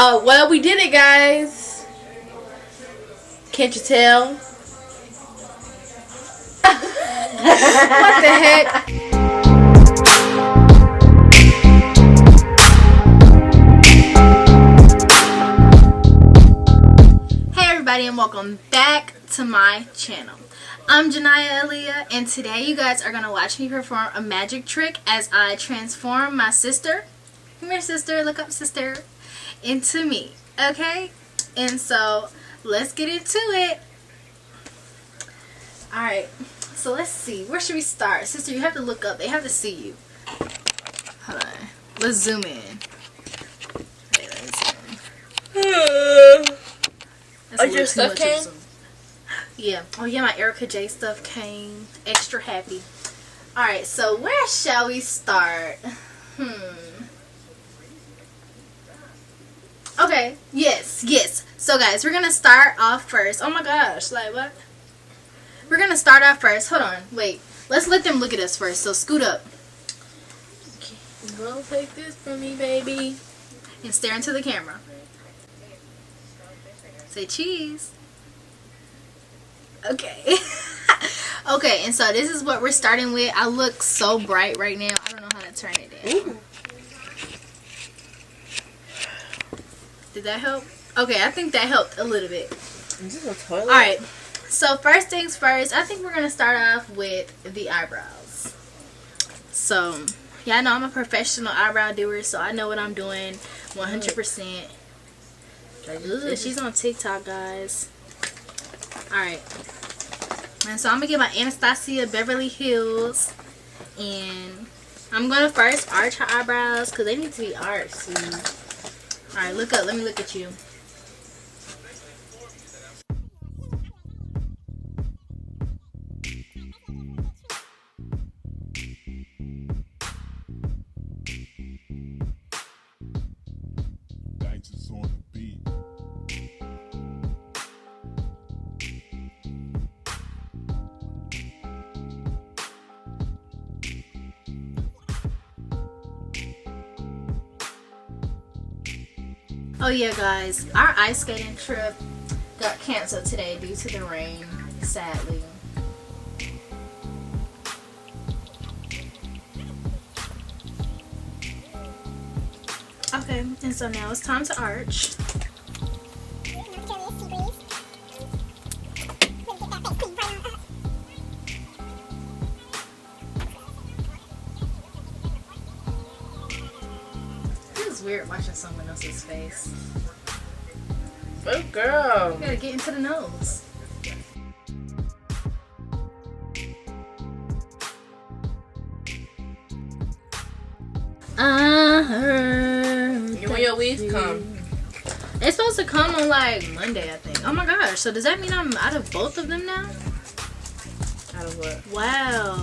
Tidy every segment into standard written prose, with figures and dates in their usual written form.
Oh, well, we did it, guys. Can't you tell? What the heck? Hey everybody, and welcome back to my channel. I'm Janiyah Aaliyah, and today you guys are going to watch me perform a magic trick as I transform my sister, come here sister, look up sister, into me, okay? And so, let's get into it. Alright, so let's see, where should we start? Sister, you have to look up, they have to see you. Hold on, let's zoom in. Okay, let's zoom. That's your stuff came? Yeah. Oh yeah, my Erica J stuff came. Extra happy. Alright, so where shall we start? Okay, yes. So guys, we're gonna start off first. Oh my gosh, like what? We're gonna start off first. Hold on, wait. Let's let them look at us first. So scoot up. Okay. Go take this from me, baby. And stare into the camera. Say cheese. Okay. Okay, and so this is what we're starting with. I look so bright right now. I don't know how to turn it down. Ooh. Did that help? Okay, I think that helped a little bit. Is this a toilet? Alright, so first things first, I think we're going to start off with the eyebrows. So, yeah, I know I'm a professional eyebrow doer, so I know what I'm doing 100%. Ooh, she's on TikTok, guys. Alright. And so I'm going to get my Anastasia Beverly Hills. And I'm going to first arch her eyebrows because they need to be arched. See? Alright, look up. Let me look at you. Oh yeah, guys, our ice skating trip got canceled today due to the rain, sadly. Okay, and so now it's time to arch. It's weird watching someone else's face. Good girl. You gotta get into the nose. I heard. When your weeds come? It's supposed to come on like Monday, I think. Oh my gosh! So does that mean I'm out of both of them now? Out of what? Wow.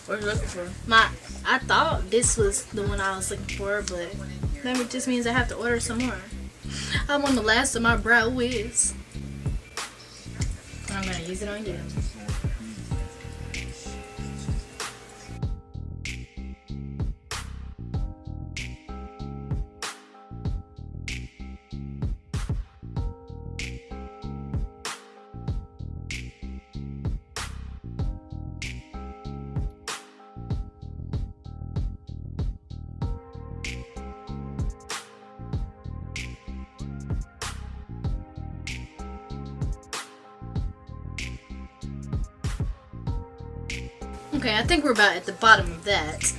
What are you looking for? I thought this was the one I was looking for, but that just means I have to order some more. I'm on the last of my brow wigs. I'm gonna use it on you. Okay, I think we're about at the bottom of that.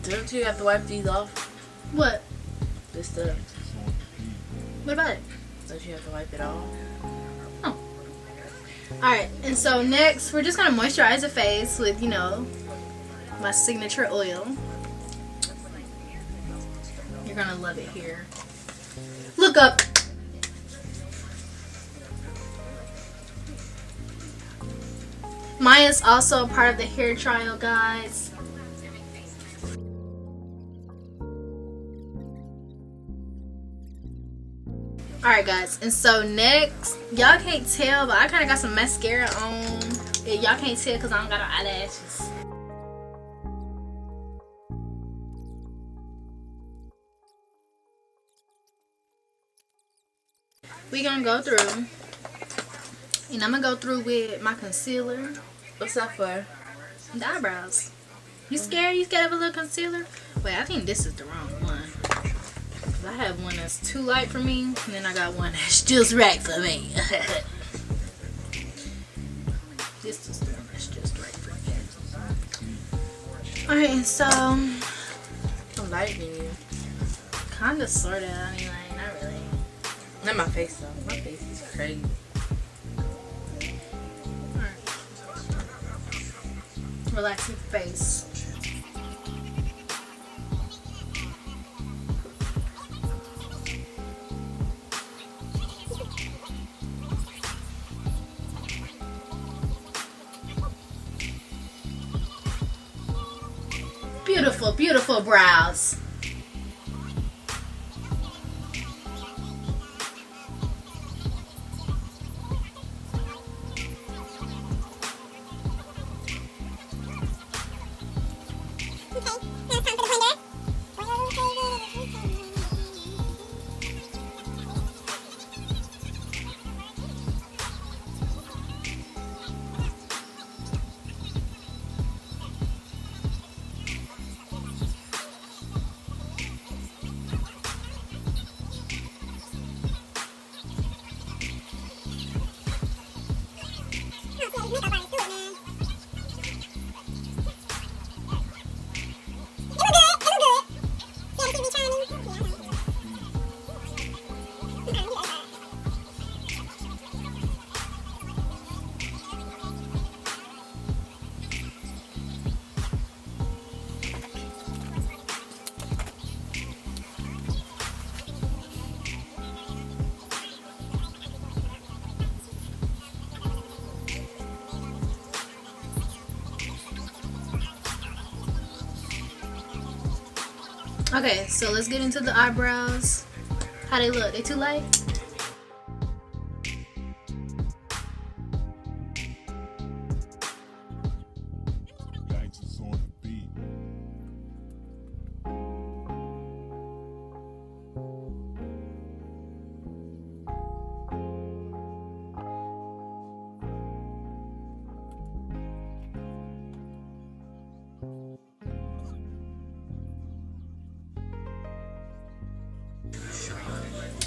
Don't you have to wipe these off? What? This stuff. What about it? Don't you have to wipe it off? Oh. Alright, and so next, we're just going to moisturize the face with, you know, my signature oil. You're going to love it here. Look up. Maya's also a part of the hair trial, guys. Alright guys, and so next, y'all can't tell, but I kind of got some mascara on. Y'all can't tell because I don't got no eyelashes. we gonna go through, and I'm gonna go through with my concealer, What's that for? the eyebrows. You scared? You scared of a little concealer? Wait, I think this is the wrong one. 'Cause I have one that's too light for me, and then I got one that's just right for me. This is the one that's just right for me. Alright, so I'm lighter than you. kinda sorta, I mean, like, not really. Not my face though. My face is crazy. Alright. Relax your face. Beautiful, beautiful brows. Okay, so let's get into the eyebrows. How they look? They too light? Gangsters on the beat.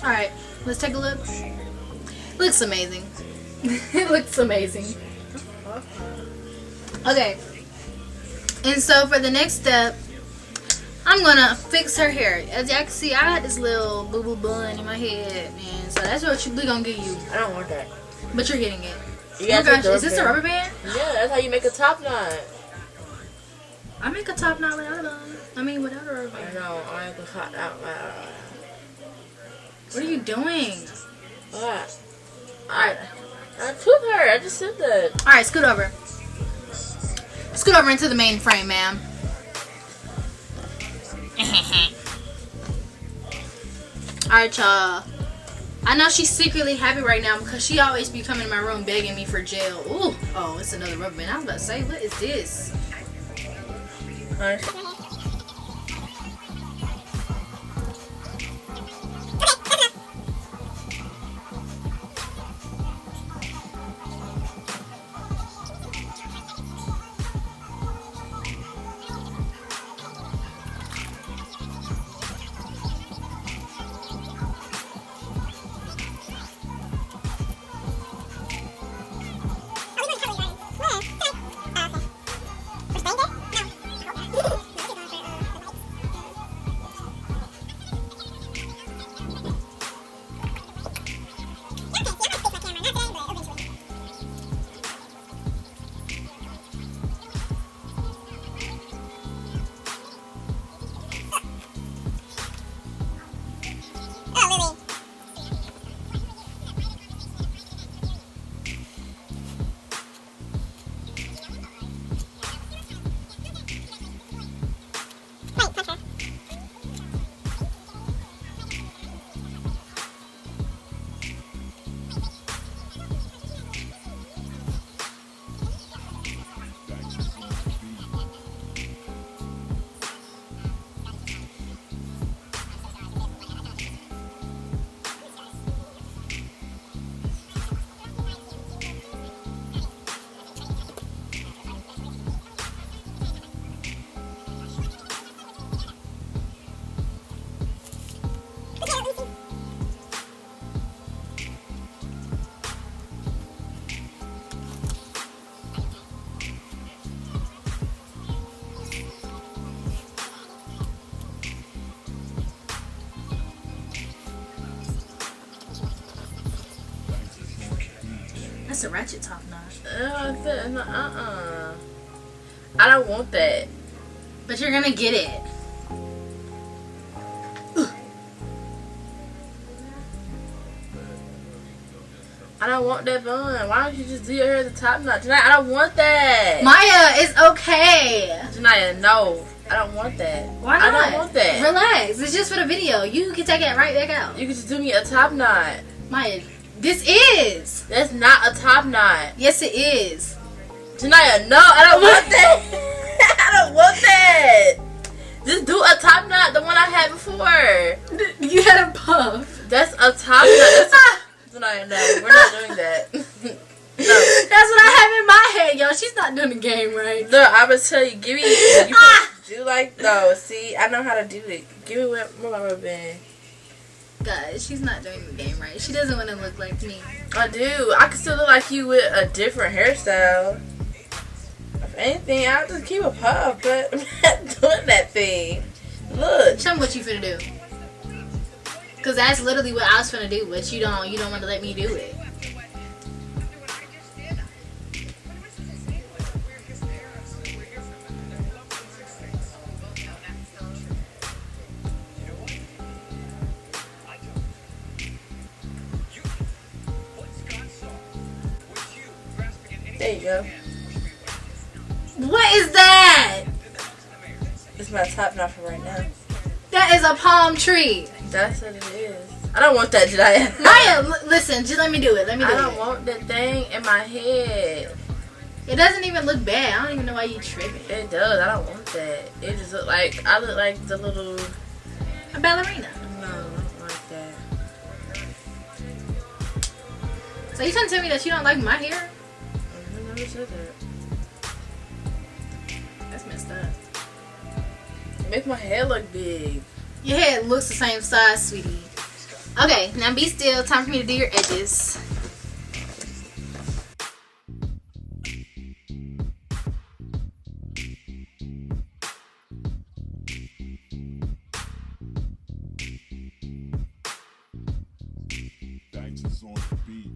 Alright, let's take a look. Looks amazing. It looks amazing. Okay. And so for the next step, I'm gonna fix her hair. As y'all can see, I got this little boo-boo bun in my head, man. So that's what we gonna give you. I don't want that. But you're getting it. You Oh my gotta gosh, take the is this a rubber band? Yeah, that's how you make a top knot. I make a top knot without a, without a rubber I band. know. I make a top knot. What are you doing? What? I took her. I just said that. Alright, scoot over. Scoot over into the main frame, ma'am. Alright, y'all. I know she's secretly happy right now because she always be coming to my room begging me for gel. Ooh. Oh, it's another rubber band. I was about to say, what is this? That's a ratchet top knot. I don't want that. But you're gonna get it. I don't want that bun. Why don't you just do your hair at the top knot? Janaya, I don't want that. Maya, it's okay. Janaya, no. I don't want that. Why not? I don't want that. Relax. It's just for the video. You can take it right back out. You can just do me a top knot. Maya, this is. That's not a top knot. Yes, it is. Janaya, no. I don't want that. I don't want that. Just do a top knot, the one I had before. You had a puff. That's a top knot. Janaya, no. We're not doing that. No. That's what I have in my head, y'all. She's not doing the game right. No, I would tell you, give me, you do like, no, see, I know how to do it. Give me where my rubber band. Guys, she's not doing the game right. She doesn't want to look like me. I do. I can still look like you with a different hairstyle. If anything, I'll just keep a puff, but I'm not doing that thing. Look. Show me what you finna do. Cause that's literally what I was finna do, but you don't want to let me do it. There you go. What is that? It's my top knot for right now. That is a palm tree. That's what it is. I don't want that, Janaya. Maya, listen, just let me do it. Let me do I it. don't want that thing in my head. It doesn't even look bad. I don't even know why you tripping. It does. I don't want that. It just look like, I look like the little, A ballerina. no, I don't like that. So you trying to tell me that you don't like my hair? I never said that. That's messed up. Make my hair look big. Your head looks the same size, sweetie. Okay, now be still. Time for me to do your edges. Gangsters on the beat.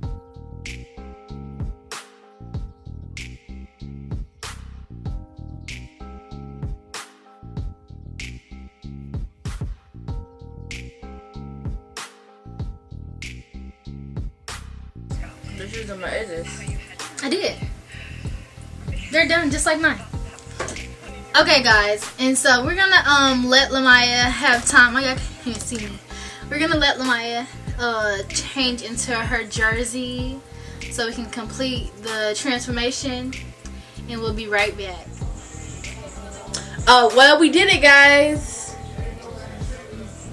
Just using my edges. I did. They're done just like mine. Okay, guys, and so we're gonna let Lamaya have time. Oh, y'all can't see me. We're gonna let Lamaya change into her jersey so we can complete the transformation, and we'll be right back. Oh, well, we did it, guys.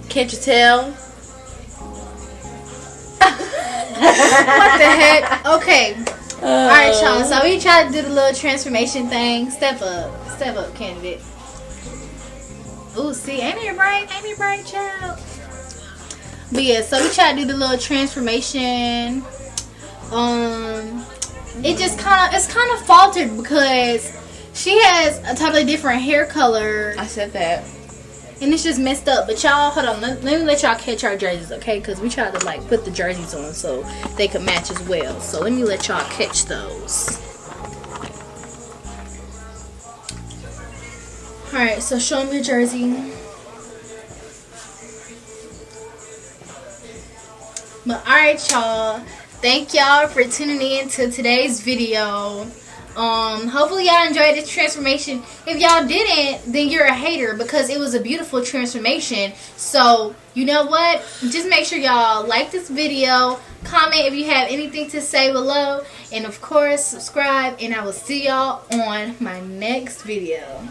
Can't you tell? What the heck? Okay. Alright, y'all. So we tried to do the little transformation thing. Step up, candidate. Ooh, see, ain't it bright, child? But yeah, so we tried to do the little transformation. It's kind of faltered because she has a totally different hair color. I said that. And it's just messed up. But y'all, hold on. Let me let y'all catch our jerseys, okay? Because we tried to, like, put the jerseys on so they could match as well. So let me let y'all catch those. Alright, so show them your jersey. But alright, y'all. Thank y'all for tuning in to today's video. Hopefully y'all enjoyed this transformation. If y'all didn't, then you're a hater because it was a beautiful transformation. So, you know what? Just make sure y'all like this video, comment if you have anything to say below, and of course, subscribe, and I will see y'all on my next video.